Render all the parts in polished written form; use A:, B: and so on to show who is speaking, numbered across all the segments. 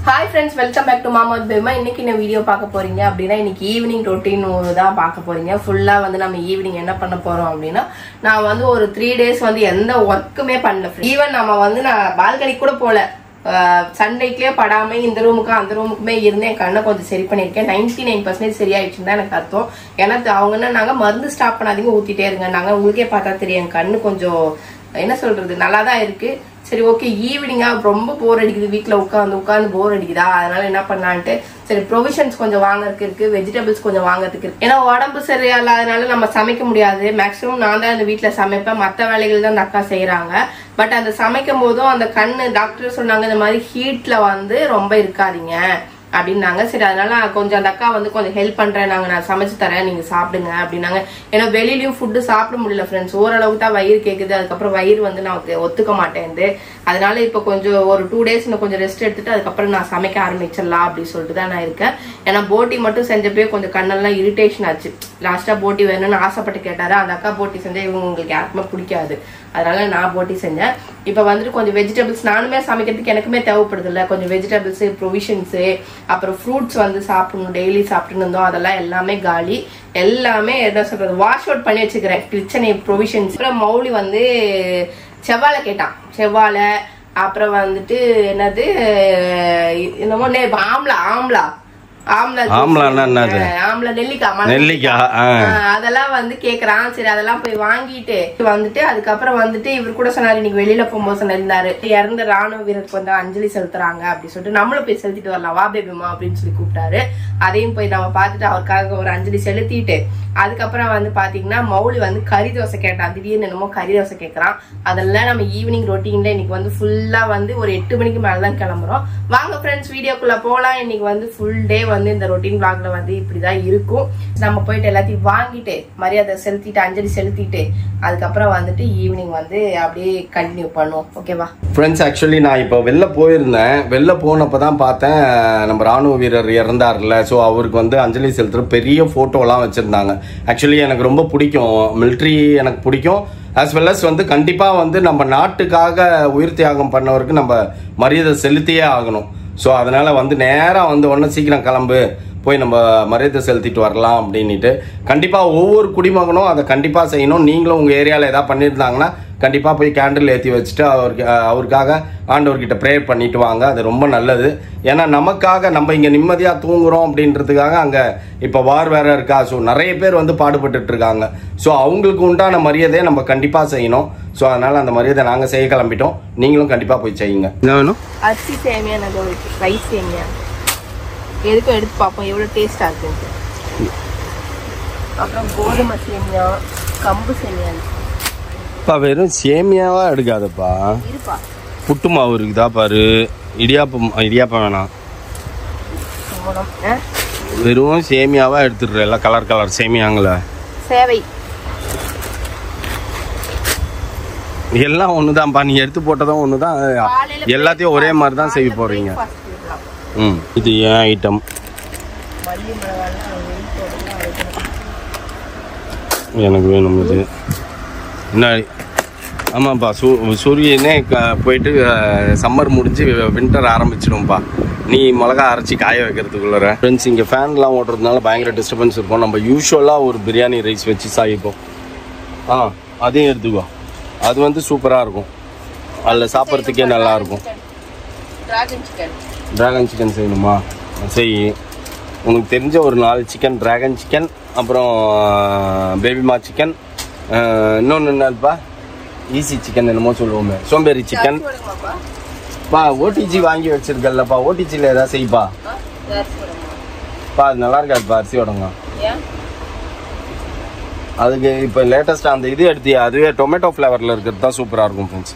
A: Hi friends, welcome back to Mama with Bema. இன்னைக்கு இந்த video பார்க்க போறீங்க அப்படினா இன்னைக்கு ஈவினிங் ரொட்டீன் தான் பார்க்க போறீங்க. ஃபுல்லா வந்து நம்ம ஈவினிங் என்ன பண்ண போறோம் அப்படினா நான் வந்து ஒரு 3 days வந்து எந்த வர்க்குமே பண்ணல. ஈவன் நம்ம வந்து நான் பால்கனி கூட போல. சன்லைட்லயே படாம இந்த ரூமுக்கு அந்த ரூமுக்குமே இருந்தேன். கண்ணை கொஞ்சம் சரி பண்ணிருக்கேன். 99% சரியாயிடுச்சுன்னு தான் எனக்கு அர்த்தம். ஏன்னா அவங்க என்ன நாங்க மருந்து ஸ்டாப் பண்ணாதீங்க ஊத்திட்டே இருங்க. நாங்க உங்களுக்கே பார்த்தா தெரியும் கண்ணு கொஞ்சம் என்ன சொல்றது நல்லாதான் இருக்கு. சரி ஓகே ஈவினிங்கா ரொம்ப போர் அடிக்குது வீட்டுல உட்காந்து போர் அடிக்குதா அதனால என்ன பண்ணலான்ட்டு சரி ப்ரொவிஷன்ஸ் கொஞ்சம் வாங்கறதுக்கு இருக்கு வெஜிடபிள்ஸ் கொஞ்சம் வாங்கறதுக்கு இருக்கு. ஏன்னா உடம்பு சரியில்லாதனால நம்ம சமைக்க முடியாது. மேக்சிமம் நான் தான் இந்த வீட்டுல சமைப்பேன். மற்ற வேலைகள் தான் அந்த அக்கா செய்யறாங்க. பட் அந்த சமைக்கும் போதும் அந்த கண்ணு டாக்டர் சொன்னாங்க இந்த மாதிரி ஹீட்ல வந்து ரொம்ப இருக்காதீங்க அப்படின்னாங்க. சரி அதனால கொஞ்சம் அந்த அக்கா வந்து கொஞ்சம் ஹெல்ப் பண்றேன் நான் சமைச்சு தரேன் நீங்க சாப்பிடுங்க அப்படின்னாங்க. ஏன்னா வெளியிலயும் ஃபுட்டு சாப்பிட முடியல ஃப்ரெண்ட்ஸ். ஓரளவுக்கு தான் வயிறு கேக்குது. அதுக்கப்புறம் வயிறு வந்து நமக்கு ஒத்துக்க மாட்டேங்குது. அதனால இப்ப கொஞ்சம் ஒரு 2 days கொஞ்சம் ரெஸ்ட் எடுத்துட்டு அதுக்கப்புறம் நான் சமைக்க ஆரம்பிச்சிடலாம் அப்படின்னு சொல்லிட்டு தான் நான் இருக்கேன். ஏன்னா போட்டி மட்டும் செஞ்சப்பே கொஞ்சம் கண்ணெல்லாம் இரிட்டேஷன் ஆச்சு. லாஸ்டா போட்டி வேணும்னு ஆசைப்பட்டு கேட்டாரு. அந்த அக்கா போட்டி செஞ்சா இவங்க உங்களுக்கு யாருக்குமே பிடிக்காது. அதனால நான் போட்டி செஞ்சேன். இப்ப வந்துட்டு கொஞ்சம் வெஜிடபிள்ஸ் நானுமே சமைக்கிறதுக்கு எனக்குமே தேவைப்படுது இல்ல. கொஞ்சம் வெஜிடபிள்ஸ் ப்ரொவிஷன்ஸ் அப்புறம் ஃப்ரூட்ஸ் வந்து சாப்பிடணும் டெய்லி சாப்பிட்டு இருந்தோம். அதெல்லாம் எல்லாமே காலி. எல்லாமே என்ன சொல்றது வாஷ் அவுட் பண்ணி வச்சுக்கிறேன் கிச்சனை ப்ரொவிஷன்ஸ். அப்புறம் மௌலி வந்து செவ்வாழை கேட்டான். செவ்வாழை அப்புறம் வந்துட்டு என்னது என்னமோ நெல்லிக்காய் அதெல்லாம் வந்து கேக்குறான். சரி அதெல்லாம் போய் வாங்கிட்டு வந்துட்டு அதுக்கப்புறம் வந்துட்டு இவர் கூட சொன்னாரு இன்னைக்கு வெளியில போகும்போது சொன்னாரு இறந்த ராணுவ வீரருக்கு வந்து அஞ்சலி செலுத்துறாங்க அப்படின்னு சொல்லிட்டு நம்மளும் போய் செலுத்திட்டு வரலாம் வா பேபிமா அப்படின்னு சொல்லி கூப்பிட்டாரு. அதையும் போய் நம்ம பார்த்துட்டு அவருக்காக ஒரு அஞ்சலி செலுத்திட்டு அதுக்கப்புறம் வந்து பாத்தீங்கன்னா மௌலி வந்து கறி தோசை கேட்டான். திடீர்னு என்னமோ கறி தோசை கேட்கறான். அதெல்லாம் நம்ம ஈவினிங் ரொட்டீன்ல இன்னைக்கு வந்து ஃபுல்லா வந்து ஒரு 8 மணிக்கு மேலதான் கிளம்புறோம். வாங்க ஃப்ரெண்ட்ஸ் வீடியோக்குள்ள போலாம். இன்னைக்கு வந்து ஃபுல் டே வந்து இந்த ரொட்டீன் vlogல வந்து இப்படிதான் இருக்கும். நம்ம போயிட்டு எல்லாத்தையும் வாங்கிட்டு மரியாதை செலுத்திட்டு அஞ்சலி செலுத்திட்டு அதுக்கப்புறம் வந்துட்டு ஈவினிங் வந்து அப்படியே கண்டினியூ பண்ணுவோம். ஓகேவா
B: ஃப்ரெண்ட்ஸ்? ஆக்சுவலி நான் இப்போ வெளில போயிருந்தேன். வெளில போனப்பதான் பார்த்தேன் நம்ம ராணுவ வீரர் இறந்தார்ல. ஸோ அவருக்கு வந்து அஞ்சலி செலுத்துற பெரிய போட்டோலாம் வச்சிருந்தாங்க. ஆக்சுவலி எனக்கு ரொம்ப பிடிக்கும் மிலிட்ரி, எனக்கு பிடிக்கும். ஆஸ் வெல் அஸ் வந்து கண்டிப்பா வந்து நம்ம நாட்டுக்காக உயிர் தியாகம் பண்ணவருக்கு நம்ம மரியாதை செலுத்தியே ஆகணும். ஸோ அதனால வந்து நேராக வந்து ஒன்றும் சீக்கிரம் கிளம்பு போய் நம்ம மரியாதை செலுத்திட்டு வரலாம் அப்படின்ட்டு கண்டிப்பாக ஒவ்வொரு குடிமகனும் அதை கண்டிப்பாக செய்யணும். நீங்களும் உங்கள் ஏரியாவில் ஏதாவது பண்ணியிருந்தாங்கன்னா கண்டிப்பாக போய் கேண்டில் ஏற்றி வச்சுட்டு அவருக்காக ஆண்டவர்கிட்ட ப்ரேயர் பண்ணிட்டு வாங்க. அது ரொம்ப நல்லது. ஏன்னா நமக்காக நம்ம இங்கே நிம்மதியாக தூங்குறோம் அப்படின்றதுக்காக அங்கே இப்போ வார் வேற இருக்கா. ஸோ நிறைய பேர் வந்து பாடுபட்டு இருக்காங்க. ஸோ அவங்களுக்கு உண்டான மரியாதையை நம்ம கண்டிப்பாக செய்யணும். ஸோ அதனால அந்த மரியாதை நாங்கள் செய்ய கிளம்பிட்டோம். நீங்களும் கண்டிப்பாக போய் செய்யுங்க. என்ன வேணும்?
A: அரிசி சேமியா ரைஸ் சேமியா எதுக்கும் எடுத்து பார்ப்போம் எவ்வளோ டேஸ்டாக இருக்குன்ட்டு. அப்புறம் கோதுமை சேமியா கம்பு சேமியா
B: வெறும் சேமியாவா எடுக்காதப்பா. புட்டு மாவு இருக்குதா பாரு. இடியாப்பம் வேணாம். வெறும் சேமியாவா எடுத்துடுற. எல்லாம் கலர் சேமியாங்கள
A: சேவை
B: எல்லாம் ஒண்ணுதான்ப்பா. நீ எடுத்து போட்டதும் ஒண்ணுதான். எல்லாத்தையும் ஒரே மாதிரி தான் செய்ய போறீங்க. இது ஏன் ஐட்டம் எனக்கு வேணும். இது என்ன? ஆமாப்பா சூரியனே போயிட்டு சம்மர் முடிஞ்சு வின்டர் ஆரம்பிச்சிடும்ப்பா. நீ மிளகா அரைச்சி காய வைக்கிறதுக்குள்ள ஃப்ரெண்ட்ஸ் இங்கே ஃபேன்லாம் ஓட்டுறதுனால பயங்கர டிஸ்டர்பன்ஸ் இருக்கும். நம்ம யூஸ்வலாக ஒரு பிரியாணி ரைஸ் வச்சு சாய்ப்போம். அதையும் எடுத்துக்கோ. அது வந்து சூப்பராக இருக்கும். அதில் சாப்பிட்றதுக்கே நல்லாயிருக்கும். டிராகன் சிக்கன் செய்யணுமா? செய். உனக்கு தெரிஞ்ச ஒரு 4 சிக்கன் டிராகன் சிக்கன் அப்புறம் பேபிமா சிக்கன் இன்னொன்று என்னப்பா ஈஸி சிக்கன் என்னமோ சொல்லுவோமே சோம்பேறி சிக்கன் பா. ஓடிஜி வாங்கி வச்சிருக்கல்லப்பா. ஓடிஜியில் ஏதாவது செய்ப்பா. அது நல்லா இருக்காதுப்பா அரிசி உடங்க. அதுக்கு இப்போ லேட்டஸ்ட்டாக அந்த இது எடுத்தியா அதுவே டொமேட்டோ ஃப்ளேவரில் இருக்கிறது தான் சூப்பராக இருக்கும் ஃப்ரெண்ட்ஸ்.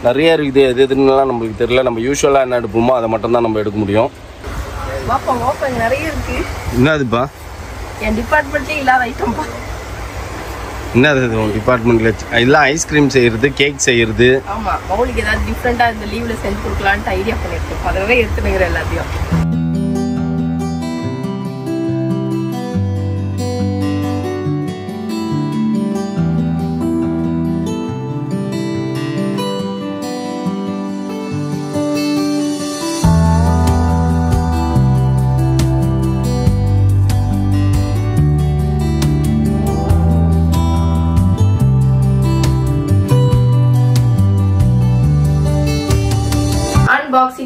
B: நிறைய இருக்குது. எதுலாம் நம்மளுக்கு தெரியல. நம்ம யூஸ்வலாக என்ன எடுப்போமோ அதை மட்டும் தான் நம்ம எடுக்க முடியும். என்னதுப்பா?
A: என் டிபார்ட்மெண்ட்லேயே இல்லாத ஐட்டம்பா.
B: என்னது டிபார்ட்மெண்ட்ல எல்லாம் ஐஸ்கிரீம் செய்யறது, கேக் செய்யறது.
A: ஆமா மௌலிக்கு ஏதாவது டிஃப்ரெண்டா இந்த லீவ்ல செஞ்சு கொடுக்கலான்ட்டு ஐடியா பண்ணிருக்கோம். அதவே எடுத்துனுங்கிற எல்லாத்தையும்.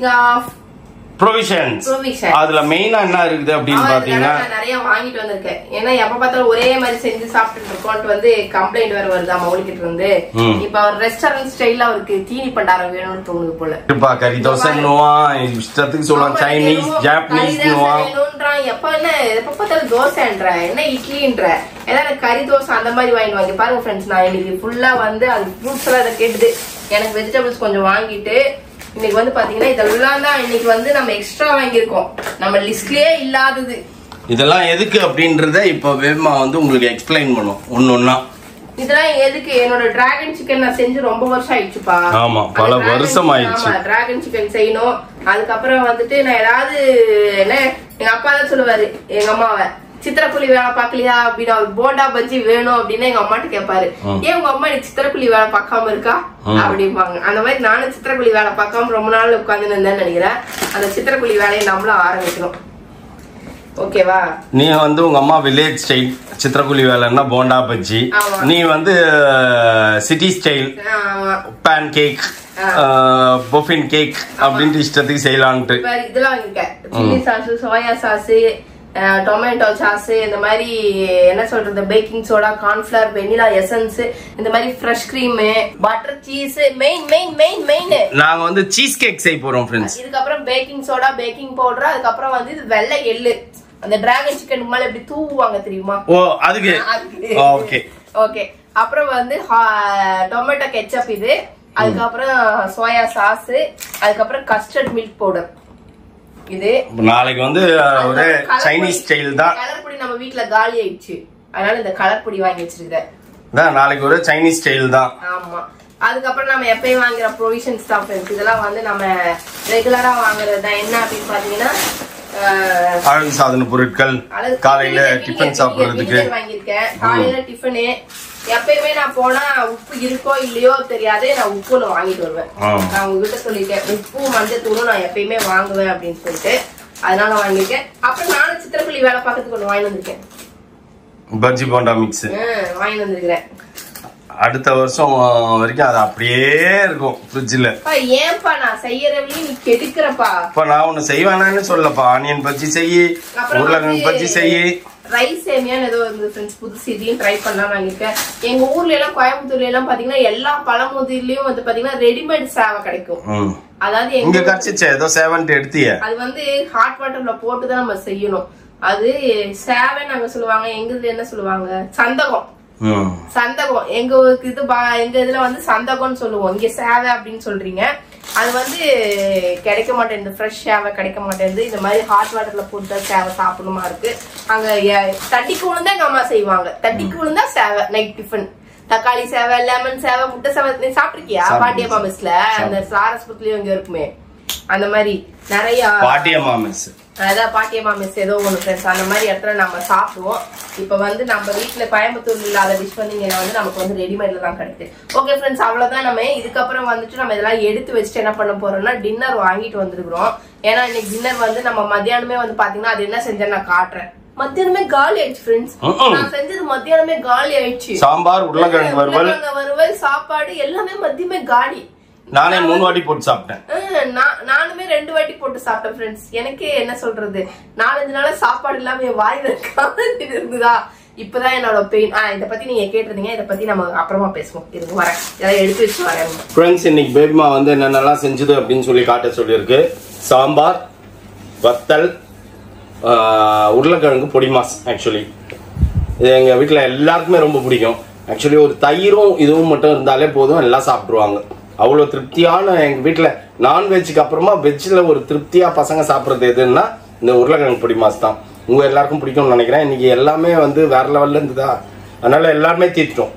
A: King of
B: provisions. அதுல மெயினா என்ன இருக்குது அப்படின்னு பாத்தீங்கன்னா
A: நிறைய வாங்கிட்டு வந்திருக்கேன். ஏன்னா எப்ப பார்த்தாலும் ஒரே மாதிரி செஞ்சு சாப்பிட்டு இருக்கோம்ட்டு வந்து கம்ப்ளைண்ட் வேற வருதா மௌலிக்கிட்டு இருந்து. இப்ப அவர் ரெஸ்டாரண்ட் ஸ்டைல்ல அவருக்கு தீனி பண்டாரம் வேணும்னு தோணுது போல.
B: கறி தோசைன்னுவா, இஷ்டத்துக்கு சொல்லலாம், சைனீஸ் ஜாப்பனீஸ்
A: எப்ப பார்த்தாலும் தோசைன்ற என்ன இட்லின்ற ஏதாவது கறி தோசை அந்த மாதிரி வாங்கிட்டு வாங்க பாருங்க ஃப்ரெண்ட்ஸ். நான் இன்னைக்கு ஃபுல்லா வந்து அது ஃப்ரூட்ஸ் எல்லாம் இதை கேட்டுது. எனக்கு வெஜிடபிள்ஸ் கொஞ்சம் வாங்கிட்டு இன்னைக்கு வந்து பாத்தீங்கன்னா இதெல்லாம் தான் இன்னைக்கு வந்து நம்ம எக்ஸ்ட்ரா வாங்கியிருக்கோம், நம்ம லிஸ்ட்லயே இல்லாதது.
B: இதெல்லாம் எதுக்கு அப்படின்றத இப்ப வேமா வந்து உங்களுக்கு எக்ஸ்பிளைன் பண்ணும் ஒன்னொன்னா.
A: இதெல்லாம் எதுக்கு, என்னோட டிராகன் சிக்கன் நான் செஞ்சு ரொம்ப வருஷம் ஆயிடுச்சுப்பா.
B: ஆமா, பல வருஷம் ஆயிடுச்சு.
A: டிராகன் சிக்கன் செய்யணும். அதுக்கப்புறம் வந்துட்டு நான் ஏதாவது என்ன எங்க அப்பா தான் சொல்லுவாரு எங்க அம்மாவை, சித்திரக்குழி வேலை பாக்கலையா அப்படின்னு, அவருக்கு போண்டா பஜ்ஜி வேணும் அப்படின்னு எங்க அம்மாட்ட கேட்பாரு. ஏன் உங்க அம்மா எனக்கு சித்திரக்குழி வேலை பார்க்காம இருக்கா அப்படிம்பாங்க. அந்த மாதிரி நானும் சித்திரக்குழி வேலை பார்க்காம ரொம்ப நாள் உட்காந்து இருந்தேன்னு நினைக்கிறேன். அந்த சித்திரக்குழி வேலையை நம்மளும் ஆரம்பிக்கணும். ஓகேவா?
B: நீ வந்து உங்க அம்மா வில்லேஜ் ஸ்டைல் சித்திரக்குழி வேலைன்னா போண்டா பஜ்ஜி, நீ வந்து city style pancake puffin cake அப்படின்ட்டு இஷ்டத்துக்கு செய்யலான்ட்டு
A: இதெல்லாம் வாங்கிருக்கேன். Chilli sauce, soya sauce, tomato sauce, இந்த மாதிரி என்ன சொல்றது, baking soda, cornflour, vanilla essence, இந்த மாதிரி fresh cream, butter cheese, main
B: நாங்க வந்து சீஸ் கேக் செய்ய போறோம் ஃப்ரெண்ட்ஸ்.
A: இதுக்கப்புறம் பேக்கிங் சோடா, பேக்கிங் பவுடர், அதுக்கப்புறம் வந்து இது வெள்ளை எள்ளு, அந்த டிராகன் சிக்கனுக்கு மேல எப்படி தூவுவாங்க தெரியுமா?
B: ஓ அதுக்கு ஓகே
A: ஓகே. அப்புறம் வந்து டொமேட்டோ கெச்சப் இது, அதுக்கப்புறம் சோயா சாஸ், அதுக்கப்புறம் கஸ்டர்ட் மில்க் பவுடர். இது
B: நாளைக்கு வந்து ஒரு சைனீஸ் ஸ்டைல் தான்.
A: கலர் பொடி நம்ம வீட்ல காலி ஆயிடுச்சு, அதனால இந்த கலர் பொடி வாங்கி வச்சிருக்கேன்.
B: நாளைக்கு ஒரு சைனீஸ் ஸ்டைல் தான்.
A: ஆமா. அதுக்கப்புறம் நம்ம எப்பயும் வாங்குற ப்ரொவிஷன்ஸ் தான் ஃப்ரெண்ட்ஸ். இதெல்லாம் வந்து நம்ம ரெகுலரா வாங்குறது தான். என்ன அப்படின்னு பாத்தீங்கன்னா
B: அழகு சாதன பொருட்கள், காலையில டிஃபன் சாப்பிடுறதுக்கு
A: வாங்கியிருக்கேன். காலையில டிஃபனு எப்பயுமே நான் போனா உப்பு இருக்கோ இல்லையோ தெரியாது, நான் உப்பு நான் வாங்கிட்டு வருவேன். நான் உங்ககிட்ட சொல்லியிருக்கேன், உப்பு மஞ்சத்தூளும் நான் எப்பயுமே வாங்குவேன் அப்படின்னு சொல்லிட்டு, அதனால வாங்கியிருக்கேன். அப்புறம் நானும் சித்திரக்குழி வேலை பார்க்கறதுக்கு ஒண்ணு வாங்கி வந்திருக்கேன்,
B: பஜ்ஜி போண்டா மிக்ஸ்
A: வாங்கி வந்திருக்கிறேன்.
B: அடுத்த வருஷம் வரைக்கும் அது அப்படியே இருக்கும் ஃப்ரிட்ஜ்ல.
A: ஏன்பா நான் செய்யறவளையும் நீ கெடுக்கிறப்பா?
B: இப்ப நான் ஒண்ணு செய்வேனான்னு சொல்லப்பா. ஆனியன் பஜ்ஜி செய்யி, உருளைக்கிழங்கு பஜ்ஜி செய்யி,
A: ரைஸ் சேமியான்னு ஏதோ இருந்து ஃப்ரெண்ட்ஸ், புதுசு இதையும் ட்ரை பண்ணலாம் வாங்கிருக்கேன். எங்க ஊர்ல எல்லாம் கோயம்புத்தூர்ல எல்லாம் பாத்தீங்கன்னா எல்லா பழமுதிர்லயும் வந்து பாத்தீங்கன்னா ரெடிமேட் சேவை கிடைக்கும். அதாவது எங்க
B: கிடைச்சிச்சு ஏதோ சேவன்ட்டு எடுத்திய,
A: அது வந்து ஹாட் வாட்டர்ல போட்டுதான் நம்ம செய்யணும். அது சேவை நாங்க சொல்லுவாங்க, எங்க இதுல என்ன சொல்லுவாங்க, சந்தகம். சந்தகம் எங்க இது, எங்க இதுல வந்து சந்தகம்னு சொல்லுவோம், இங்க சேவை அப்படின்னு சொல்றீங்க. அது வந்து கிடைக்க மாட்டேங்குது, ஃப்ரெஷ் சேவை கிடைக்க மாட்டேங்குது. இந்த மாதிரி ஹாட் வாட்டர்ல போட்டு சேவை சாப்பிடணுமா இருக்கு. அங்க தட்டிக்கு விழுந்தா எங்க அம்மா செய்வாங்க, தட்டிக்கு விழுந்தா சேவை நைட் டிஃபன், தக்காளி சேவை, லெமன் சேவை, முட்டை சேவை. நீ சாப்பிட்டிருக்கியா பாட்டியம்மா மெஸ்ல? அந்த சாரஸ்புரத்துலயும் இங்க இருக்குமே அந்த மாதிரி நிறைய
B: பாட்டியம்மா மெஸ்,
A: அதான் பாட்டியம்மா மெஸ் ஏதோ ஒண்ணு ஃப்ரெண்ட்ஸ். அந்த மாதிரி இடத்துல நம்ம சாப்பிடுவோம். இப்ப வந்து நம்ம வீட்டுல கோயம்புத்தூர்ல இல்லாத டிஷ் வந்து இங்க வந்து நமக்கு வந்து ரெடிமேட்ல தான் கிடைக்குது. ஓகே ஃப்ரெண்ட்ஸ், அவ்வளவுதான். நம்ம இதுக்கப்புறம் வந்துட்டு நம்ம இதெல்லாம் எடுத்து வச்சுட்டு என்ன பண்ண போறோம்னா டின்னர் வாங்கிட்டு வந்துருக்கிறோம். ஏன்னா இன்னைக்கு டின்னர் வந்து நம்ம மத்தியானமே வந்து பாத்தீங்கன்னா அது என்ன செஞ்சேன்னு நான் காட்டுறேன். மத்தியானமே காலி ஆயிடுச்சு ஃப்ரெண்ட்ஸ். நான் செஞ்சது மத்தியானமே காலி ஆயிடுச்சு.
B: சாம்பார், உருளைக்கிழங்கு
A: வறுவல், சாப்பாடு எல்லாமே மத்தியமே காலி.
B: நானே 3 வாட்டி போட்டு சாப்பிட்டேன்.
A: நானுமே 2 வாட்டி போட்டு சாப்பிட்டேன் ஃப்ரெண்ட்ஸ். எனக்கே என்ன சொல்றது, 4-5 நாளா சாப்பாடு இல்லாம வாயில இருந்ததா. இப்பதான் என்னோட பெயின். இத பத்தி நீங்க கேட்டிருந்தீங்க, இத பத்தி நம்ம அப்புறமா பேசுவோம். இதுக்கு வரேன், இதெல்லாம் எடுத்து வச்சு வரேன்
B: ஃப்ரெண்ட்ஸ். இன்னைக்கு பேபிமா வந்து என்னென்னலாம் செஞ்சது அப்படின்னு சொல்லி காட்ட சொல்லியிருக்கு. சாம்பார், வத்தல், உருளைக்கிழங்கு பொடி மாஸ். ஆக்சுவலி இது எங்க வீட்டுல எல்லாருக்குமே ரொம்ப பிடிக்கும். ஆக்சுவலி ஒரு தயிரும் இதுவும் மட்டும் இருந்தாலே போதும், எல்லாம் சாப்பிட்டுருவாங்க. அவ்வளவு திருப்தியான எங்க வீட்டுல நான்வெஜ்ஜுக்கு அப்புறமா வெஜ்ல ஒரு திருப்தியா பசங்க சாப்பிடுறது எதுன்னா இந்த உருளைக்கிழங்கு பொடி மாஸ் தான். உங்க எல்லாருக்கும் பிடிக்கும்னு நினைக்கிறேன். இன்னைக்கு எல்லாமே வந்து வேற லெவல்ல இருந்ததா, அதனால எல்லாருமே தீர்த்துட்டோம்.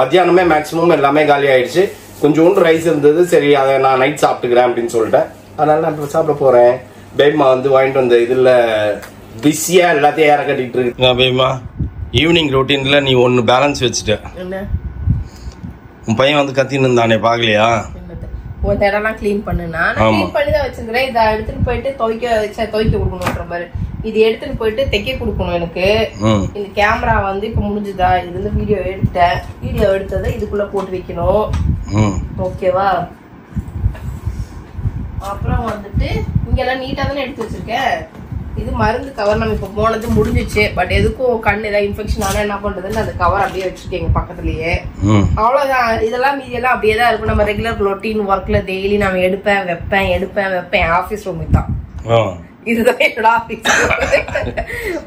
B: மத்தியானமே மேக்சிமம் எல்லாமே காலி ஆயிடுச்சு. கொஞ்சோண்டு ரைஸ் இருந்தது, சரி அதை நான் நைட் சாப்பிட்டுக்கிறேன் அப்படின்னு சொல்லிட்டேன். அதனால நான் இப்போ சாப்பிட போறேன். பேபிமா வந்து வாங்கிட்டு வந்த இதுல பிஸியா எல்லாத்தையும் ஏற கட்டிட்டு இருக்கு. பேபிமா ஈவினிங் ரொட்டீன்ல நீ ஒன்னு பேலன்ஸ் வச்சுட்ட. உன் பையன் வந்து கத்தின்னு இருந்தானே, பாக்கலையா?
A: உன் இடம்லாம் கிளீன் பண்ணுனா கிளீன் பண்ணி தான் வச்சிருக்கிறேன். இதை எடுத்துட்டு போயிட்டு துவைக்க கொடுக்கணும்ன்ற மாதிரி. இது எடுத்துட்டு போயிட்டு தைக்க கொடுக்கணும் எனக்கு. இந்த கேமரா வந்து இப்ப முடிஞ்சுதா, இது வந்து வீடியோ எடுத்துட்டேன். வீடியோ எடுத்ததை இதுக்குள்ள போட்டு வைக்கணும். ஓகேவா? அப்புறம் வந்துட்டு இங்கெல்லாம் நீட்டா தானே எடுத்து வச்சிருக்கேன். இது மருந்து கவர் நம்ம இப்ப போனது முடிஞ்சிச்சு. பட் எதுக்கும் கண் ஏதாவது இன்ஃபெக்ஷன் ஆனா என்ன பண்றதுன்னு அந்த கவர் அப்படியே வச்சிருக்கேங்க பக்கத்துலயே. அவ்வளவுதான். இதெல்லாம் மீதியெல்லாம் அப்படியே தான் இருக்கும். நம்ம ரெகுலர் ரொட்டீன் ஒர்க்ல டெய்லி நம்ம எடுப்பேன் வைப்பேன். ஆபீஸ் ரூம் தான், இதுதான் என்னோட ஆபீஸ்.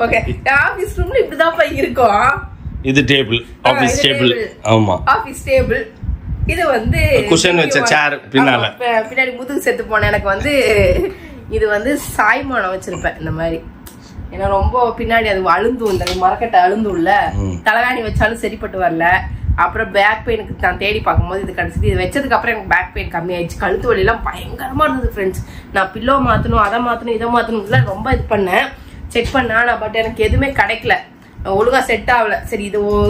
A: ஓகே, ஆபீஸ் ரூம்ல இப்படிதான் இருக்கும். இது டேபிள், ஆபீஸ் டேபிள். ஆமா, ஆபீஸ் டேபிள். இது வந்து குஷன் வச்ச சேர் பின்னாடி முதுகு செத்து போன எனக்கு வந்து இது வந்து சாய்மானம் வச்சிருப்பேன் இந்த மாதிரி. ஏன்னா ரொம்ப பின்னாடி அது அழுந்தும், இந்த மரக்கட்டை அழுந்தும் இல்ல, தலைகாணி வச்சாலும் சரிப்பட்டு வரல. அப்புறம் பேக் பெயினுக்கு நான் தேடி பார்க்கும்போது இது கிடைச்சது. இது வச்சதுக்கு அப்புறம் எனக்கு பேக் பெயின் கம்மி ஆயிடுச்சு. கழுத்து வலி எல்லாம் பயங்கரமா இருந்தது ஃப்ரெண்ட்ஸ். நான் பில்லோ மாத்தணும், அதை மாத்தணும், இதை மாத்தணும் ரொம்ப இது பண்ணேன், செக் பண்ணேன். பட் எனக்கு எதுவுமே கிடைக்கல, ஒழுங்கா செட் ஆகல. சரி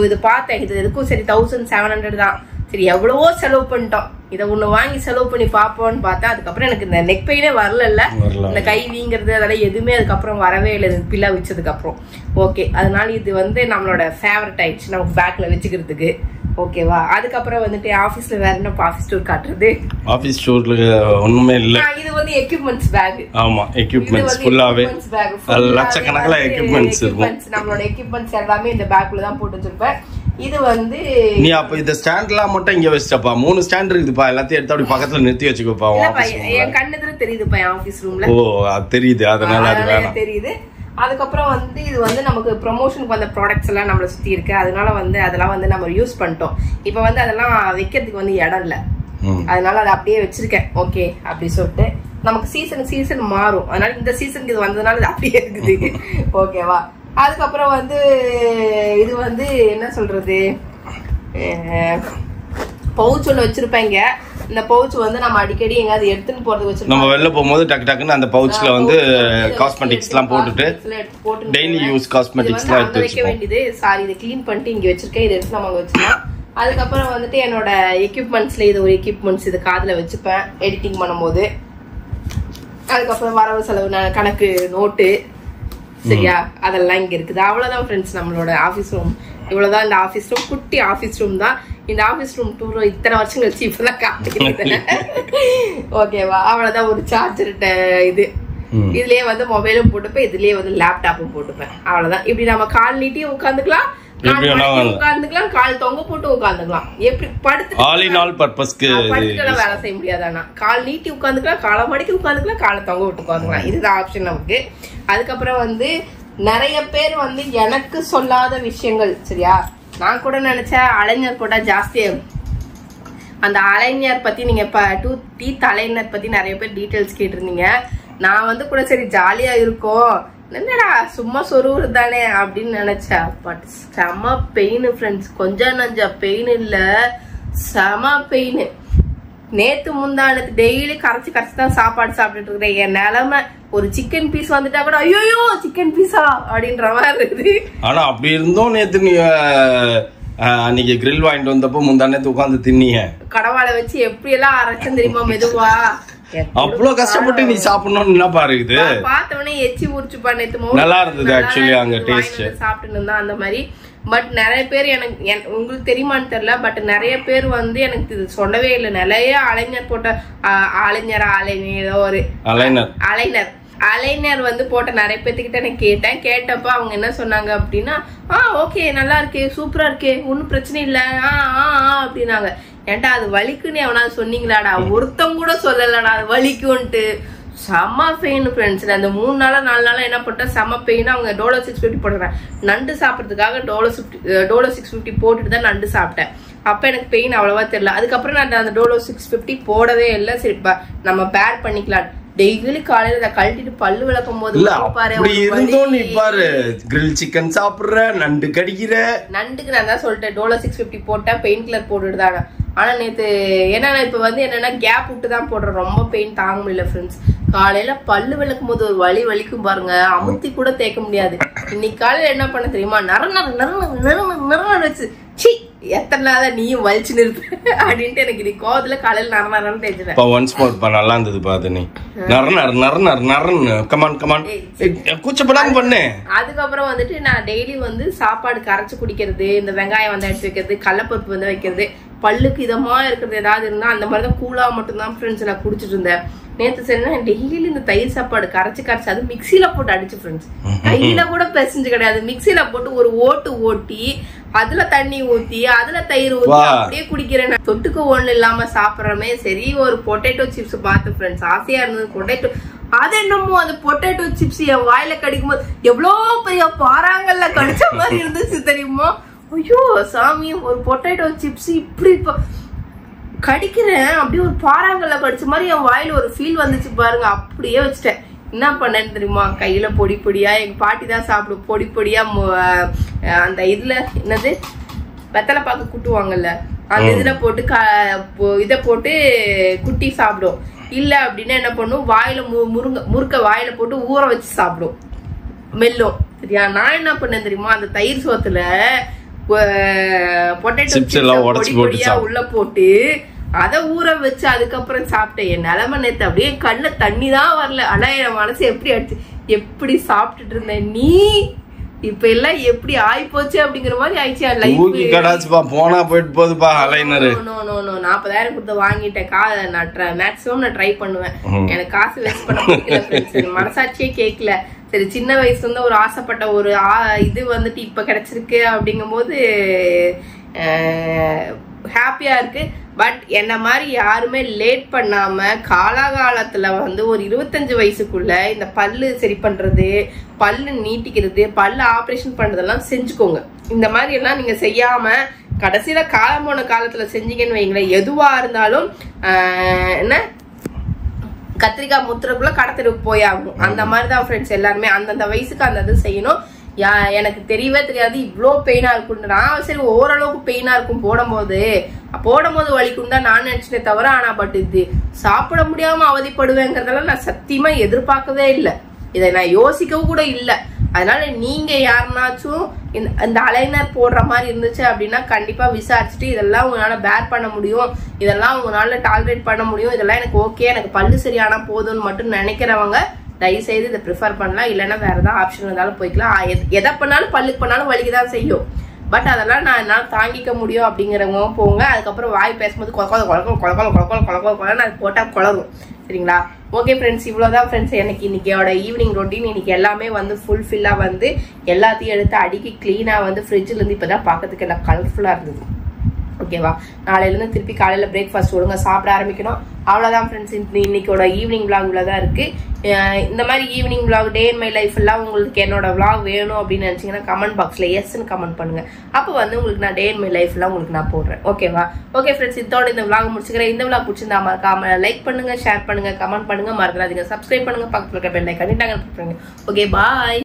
A: இது பார்த்தேன், இது எதுக்கும் சரி 1700 தான். சரி எவ்வளவோ செலவு பண்ணிட்டோம், இதை ஒண்ணு வாங்கி செலவு பண்ணி பாப்போம்னு பார்த்தா அதுக்கப்புறம் எனக்கு இந்த நெக் பெயினே வரல. இந்த கை வீங்கிறது அதெல்லாம் எதுவுமே அதுக்கப்புறம் வரவே இல்லை, பில்லா வச்சதுக்கு அப்புறம். ஓகே, அதனால இது வந்து நம்மளோட ஃபேவரட் ஆயிடுச்சு நமக்கு பேக்ல வச்சுக்கிறதுக்கு. ஓகேவா? அதுக்கப்புறம் வந்துட்டு ஆபீஸ்ல வேற என்ன ஆபீஸ் டூர் காட்டுறது? ஆபீஸ் டூர்ல ஒண்ணுமே இல்ல. இது வந்து எக்யூப்மெண்ட்ஸ் பேக். ஆமா, எக்யூப்மெண்ட்ஸ் ஃபுல்லாவே லட்சக்கணக்கான எக்யூப்மெண்ட்ஸ் இருக்கும். நம்மளோட எக்யூப்மெண்ட்ஸ் எல்லாமே இந்த பேக்ல தான் போட்டு வச்சிருப்பேன். இது வந்து நீ அப்ப இந்த ஸ்டாண்ட்லாம் மட்டும் இங்க வச்சிட்டப்பா. 3 ஸ்டாண்ட் இருக்குதுப்பா, எல்லாத்தையும் எடுத்து அப்படி பக்கத்துல நிறுத்தி வச்சுக்கோப்பா. என் கண்ணுல தெரியுதுப்பா ஆபீஸ் ரூம்ல. ஓ, அது தெரியுது, அதனால அது வேணாம் தெரியுது. அதுக்கப்புறம் வந்து இது வந்து நமக்கு ப்ரொமோஷனுக்கு வந்த ப்ராடக்ட்ஸ் எல்லாம் நம்மள சுத்தி இருக்கு. அதனால வந்து அதெல்லாம் வந்து நம்ம யூஸ் பண்ணிட்டோம். இப்ப வந்து அதெல்லாம் வைக்கிறதுக்கு வந்து இடம் இல்ல, அதனால அதை அப்படியே வச்சிருக்கேன். ஓகே, அப்படி சொல்லிட்டு நமக்கு சீசன் மாறும். அதனால இந்த சீசனுக்கு இது வந்ததுனால இது அப்படியே இருக்குது. ஓகேவா? அதுக்கப்புறம் வந்து இது வந்து என்ன சொல்றது, பவுச் ஒண்ணு வச்சிருப்பேங்க. இந்த பவுச் வந்து நம்ம அடிக்கடி எங்காவது எடுத்துன்னு போறது வச்சிருக்கோம். நம்ம வெளில போகும்போது டக்குன்னு அந்த பவுச்ல வந்து காஸ்மெட்டிக்ஸ் எல்லாம் போட்டுட்டு டெய்லி யூஸ் காஸ்மெட்டிக்ஸ் எல்லாம் எடுத்து வைக்க வேண்டியது. சாரி, இதை கிளீன் பண்ணிட்டு இங்க வச்சிருக்கேன், இதை எடுத்து நம்ம வச்சுக்கலாம். அதுக்கப்புறம் வந்துட்டு என்னோட எக்யூப்மெண்ட்ஸ்ல இது ஒரு எக்யூப்மெண்ட்ஸ், இது காதுல வச்சுப்பேன் எடிட்டிங் பண்ணும்போது. அதுக்கப்புறம் வரவு செலவு கணக்கு நோட்டு, சரியா, அதெல்லாம் இங்க இருக்குது. அவ்வளவுதான் ஃப்ரெண்ட்ஸ் நம்மளோட ஆபீஸ் ரூம். இவ்வளவுதான் இந்த ஆபீஸ் ரூம், குட்டி ஆபீஸ் ரூம் தான். இந்த ஆபீஸ் ரூம் டூர் இத்தனை வருஷம் கழிச்சு இப்பதான் காட்டுகிறேன். ஓகேவா? அவ்வளவுதான். ஒரு சார்ஜர் இது, இதுலயே வந்து மொபைலும் போட்டுப்பேன், இதுலயே வந்து லேப்டாப்பும் போட்டுப்பேன். அவ்வளவுதான். இப்படி நம்ம கால் நீட்டி உட்காந்துக்கலாம், உட்காந்துக்கலாம், கால் தொங்க போட்டு உட்காந்துக்கலாம். எப்படி படுத்து வேலை செய்ய முடியாது. ஆனா கால் நீட்டி உட்காந்துக்கலாம், காலை மடிக்கி உட்காந்துக்கலாம், காலை தொங்க விட்டு உட்காந்துக்கலாம். இதுதான் ஆப்ஷன் நமக்கு. அதுக்கப்புறம் வந்து நிறைய பேர் வந்து எனக்கு சொல்லாத விஷயங்கள், சரியா, நான் கூட நினைச்சேன் அலைஞர் போட்டா ஜாஸ்தியாகும். அந்த அலைஞர் பத்தி நீங்க டீத் அலைஞர் பத்தி நிறைய பேர் டீடைல்ஸ் கேட்டிருந்தீங்க. நான் வந்து கூட சரி ஜாலியா இருக்கும், என்னடா சும்மா சொருவுறு தானே அப்படின்னு நினைச்சேன். பட் செம பெயின் ஃப்ரெண்ட்ஸ், கொஞ்சம் நஞ்ச பெயின் இல்ல, செம பெயின். நேத்து முந்தானது டெய்லி கரைச்சு தான் சாப்பாடு சாப்பிட்டுட்டு இருக்கிறேன். என் நிலைமை ஒரு சிக்கன் பீஸ் வந்துட்டா கூட ஐயோ சிக்கன் பீஸா அப்படின்ற மாதிரி இருக்குது. ஆனா அப்படி இருந்தோம் நேத்து நீ அன்னைக்கு கிரில் வாங்கிட்டு வந்தப்போ முந்தானத்து உட்காந்து தின்னிய கடவாளை வச்சு எப்படி எல்லாம் அரைச்சும் தெரியுமா, மெதுவா. அவ்வளவு கஷ்டப்பட்டு நீ சாப்பிடணும்னு என்ன பாருக்குது, பார்த்தவனே எச்சி ஊறிச்சுப்பா. நேத்து நல்லா இருந்தது ஆக்சுவலி அங்க டேஸ்ட் சாப்பிட்டு இருந்தா அந்த மாதிரி. பட் நிறைய பேர் எனக்கு உங்களுக்கு தெரியுமான்னு தெரியல, பட் நிறைய பேர் வந்து எனக்கு இது சொல்லவே இல்லை. நிறைய அலைஞர் போட்ட ஏதோ ஒரு அலைஞர் வந்து போட்ட நிறைய பேர்த்துக்கிட்ட நான் கேட்டப்ப அவங்க என்ன சொன்னாங்க அப்படின்னா, ஓகே நல்லா இருக்கே, சூப்பரா இருக்கே, ஒன்னும் பிரச்சனை இல்ல அப்படின்னாங்க. ஏன்டா அது வலிக்குன்னு எவனாவது சொன்னீங்களாடா? ஒருத்தவங்க கூட சொல்லலடா அது வலிக்கும்ட்டு. செம்ம பெயின் ஃப்ரெண்ட்ஸ். அந்த 3 நாளா 4 நாளா என்ன பண்ணா செம்ம பெயின். அவங்க டோலோ 650 போட்டுறேன். நண்டு சாப்பிட்றதுக்காக டோலோ 650 போட்டுட்டு தான் நண்டு சாப்பிட்டேன். அப்ப எனக்கு பெயின் அவ்வளவா தெரியல. அதுக்கப்புறம் நான் அந்த டோலோ 650 போடவே இல்லை. சரி நம்ம பேர் பண்ணிக்கலாம். டெய்லி காலையில இதை கழட்டிட்டு பல்லு விளக்கும் போது பாரு கிரில் சிக்கன் சாப்பிடுற, நண்டு கடிக்கிற. நண்டுக்கு நான் தான் சொல்லிட்டேன் டோலோ 650 போட்டேன், பெயின் கில்லர் போட்டுட்டு தானே. ஆனா நேத்து என்னன்னா இப்ப வந்து என்னன்னா கேப் விட்டு தான் போடுறேன், ரொம்ப பெயின் தாங்க முடியல ஃப்ரெண்ட்ஸ். காலையில பல்லு விளக்கும் போது ஒரு வலிக்கும் பாருங்க, அமுத்தி கூட தேய்க்க முடியாது. இன்னைக்கு காலையில என்ன பண்ண தெரியுமா, நர வச்சு சி எத்தனை நாளா நீயும் வலிச்சு நிறுத்த அப்படின்ட்டு எனக்கு இன்னைக்கு கோவத்துல காலையில நரன்னு தேய்ச்சிட்டேன். ஒன்ஸ் மோர் நல்லா இருந்தது பாத்து நீ கூச்சப்படாம பண்ணு. அதுக்கப்புறம் வந்துட்டு நான் டெய்லி வந்து சாப்பாடு கரைச்சு குடிக்கிறது, இந்த வெங்காயம் வந்து எடுத்து வைக்கிறது, கடலைப்பருப்பு வந்து வைக்கிறது, பல்லுக்கு இதமா இருக்கிறது ஏதாவது இருந்தா அந்த மாதிரிதான் கூலா மட்டும்தான் ஃப்ரெண்ட்ஸ் நான் குடிச்சிட்டு இருந்தேன். நேத்து சரினா டெய்லி இந்த தயிர் சாப்பாடு கரைச்சு அது மிக்சியில போட்டு அடிச்சு ஃப்ரெண்ட்ஸ். கையில கூட பெசஞ்சு கிடையாது, மிக்சியில போட்டு ஒரு ஓட்டி அதுல தண்ணி ஊத்தி அதுல தயிர் ஊத்தி அப்படியே குடிக்கிறேன். தொட்டுக்கு ஒண்ணு இல்லாம சாப்பிடறமே. சரி ஒரு பொட்டேட்டோ சிப்ஸ் பார்த்து ஃப்ரெண்ட்ஸ் ஆசையா இருந்தது பொட்டேட்டோ. அது என்னமோ அந்த பொட்டேட்டோ சிப்ஸ் என் வாயில கடிக்கும் போது எவ்வளவு பெரிய பாறாங்கல்ல கடிச்ச மாதிரி இருந்துச்சு தெரியுமா? ஐயோ சாமி, ஒரு பொட்டேட்டோ சிப்ஸ் இப்படி கடிக்கிறேன் அப்படியே ஒரு பாறாங்கல்ல கடிச்ச மாதிரி என் வாயில ஒரு ஃபீல் வந்துச்சு பாருங்க. அப்படியே வச்சுட்டேன். என்ன பண்ணேன்னு தெரியுமா? கையில பொடி பொடியா, எங்க பாட்டி தான் சாப்பிடும் பொடி பொடியா அந்த இதுல என்னது வெத்தலை பாக்கு குட்டுவாங்கல்ல அந்த இதுல போட்டு இதை போட்டு குட்டி சாப்பிடும். இல்ல அப்படின்னா என்ன பண்ணும், வாயில முறுக்க வாயில போட்டு ஊற வச்சு சாப்பிடும், மெல்லும். சரியா? நான் என்ன பண்ணேன் தெரியுமா? அந்த தயிர் சோத்துல பொட்டேட்டோ பொடி பொடியா உள்ள போட்டு அதை ஊற வச்சு அதுக்கப்புறம் சாப்பிட்டேன். என் நிலைமை நேத்து அப்படியே கண்ணுல தண்ணி தான் வரல. ஆனா என் மனசு எப்படி ஆயிடுச்சு, எப்படி சாப்பிட்டுட்டு இருந்தேன் நீ இப்ப எல்லாம் எப்படி ஆயிப்போச்சு அப்படிங்கிற மாதிரி ஆயிடுச்சு.
B: போனா போயிட்டு போகுதுப்பா அலைனர்.
A: 40,000 கொடுத்து வாங்கிட்டேன். நான் மேக்ஸிமம் நான் ட்ரை பண்ணுவேன். எனக்கு காசு வேஸ்ட் பண்ண பிடிக்கல, மனசாட்சியே கேட்கல. சரி சின்ன வயசுல இருந்து ஒரு ஆசைப்பட்ட ஒரு இது வந்துட்டு இப்ப கிடைச்சிருக்கு அப்படிங்கும் போது ஹாப்பியா இருக்கு. பட் என்ன மாதிரி யாருமே லேட் பண்ணாம காலகாலத்துல வந்து ஒரு 25 வயசுக்குள்ள இந்த பல்லு சரி பண்றது, பல்லு நீட்டிக்கிறது, பல்லு ஆப்ரேஷன் பண்றதெல்லாம் செஞ்சுக்கோங்க. இந்த மாதிரி எல்லாம் நீங்க செய்யாம கடைசியில காலம் போன காலத்துல செஞ்சீங்கன்னு வைங்களேன், எதுவா இருந்தாலும் என்ன கத்திரிக்காய் முத்துறக்குள்ள கடத்தருக்கு போயாகும். அந்த மாதிரிதான் ஃப்ரெண்ட்ஸ் எல்லாருமே அந்தந்த வயசுக்கு அந்த இது செய்யணும். எனக்கு தெரியவே தெரியாது இவ்வளோ பெயினா இருக்குன்னு. நான் சரி ஓரளவுக்கு பெயினா இருக்கும் போடும்போது வலிக்கும் தான் நான் நினைச்சேன் தவிர, ஆனா பட் இது சாப்பிட முடியாம அவதிப்படுவேங்கிறதெல்லாம் நான் சத்தியமா எதிர்பார்க்கவே இல்லை. இதை நான் யோசிக்கவும் கூட இல்லை. அதனால நீங்க யாருனாச்சும் இந்த அலைனர் போடுற மாதிரி இருந்துச்சு அப்படின்னா கண்டிப்பா விசாரிச்சுட்டு இதெல்லாம் உங்களால பேர் பண்ண முடியும், இதெல்லாம் உங்களால டாலரேட் பண்ண முடியும், இதெல்லாம் எனக்கு ஓகே, எனக்கு பல்லு சரியானா போதும்னு மட்டும் நினைக்கிறவங்க தயவு செய்து இதை ப்ரிஃபர் பண்ணலாம். இல்லைன்னா வேற ஏதாவது ஆப்ஷன் இருந்தாலும் போய்க்கலாம். எதை பண்ணாலும் பல்லுக்கு பண்ணாலும் வலிக்குதான் செய்யும். பட் அதெல்லாம் நான் என்னால் தாங்கிக்க முடியும் அப்படிங்கிறவங்க போங்க. அதுக்கப்புறம் வாய் பேசும்போது குழக்கொல அது போட்டா குளரும். சரிங்களா? ஓகே ஃப்ரெண்ட்ஸ், இவ்வளோதான் ஃப்ரெண்ட்ஸ் எனக்கு இன்னைக்கோட ஈவினிங் ரொட்டீன். இன்னைக்கு எல்லாமே வந்து ஃபுல்ஃபில்லாக வந்து எல்லாத்தையும் எடுத்து அடுக்கி கிளீனாக வந்து ஃப்ரிட்ஜில் இருந்து இப்போதான் பார்க்கறதுக்கு எல்லாம் கலர்ஃபுல்லாக இருந்தது. ஓகேவா? நாளையிலேருந்து திருப்பி காலையில் பிரேக்ஃபாஸ்ட் ஒழுங்காக சாப்பிட ஆரம்பிக்கணும். அவ்வளோதான் ஃப்ரெண்ட்ஸ், இன்னைக்கோட ஈவினிங் விளாக் இவ்வளோதான் இருக்கு. இந்த மாதிரி evening vlog, day in my life எல்லாம் உங்களுக்கு என்னோட விளாக் வேணும் அப்படின்னு நினைச்சீங்கன்னா கமெண்ட் பாக்ஸ்ல எஸ்ன்னு கமெண்ட் பண்ணுங்க. அப்போ வந்து உங்களுக்கு நான் டே இன் மை லைஃப் எல்லாம் உங்களுக்கு நான் போடுறேன். ஓகேவா? ஓகே ஃப்ரெண்ட்ஸ், இதோட இந்த விளாக் முடிச்சுக்கிறேன். இந்த விளாக் பிடிச்சிருந்தா மறக்காம லைக் பண்ணுங்க, ஷேர் பண்ணுங்க, கமெண்ட் பண்ணுங்க, மறந்துடாதீங்க சப்ஸ்கிரைப் பண்ணுங்க, பக்கத்துல இருக்க பெல் ஐகானை டாங்க பண்ணுங்க. Okay bye.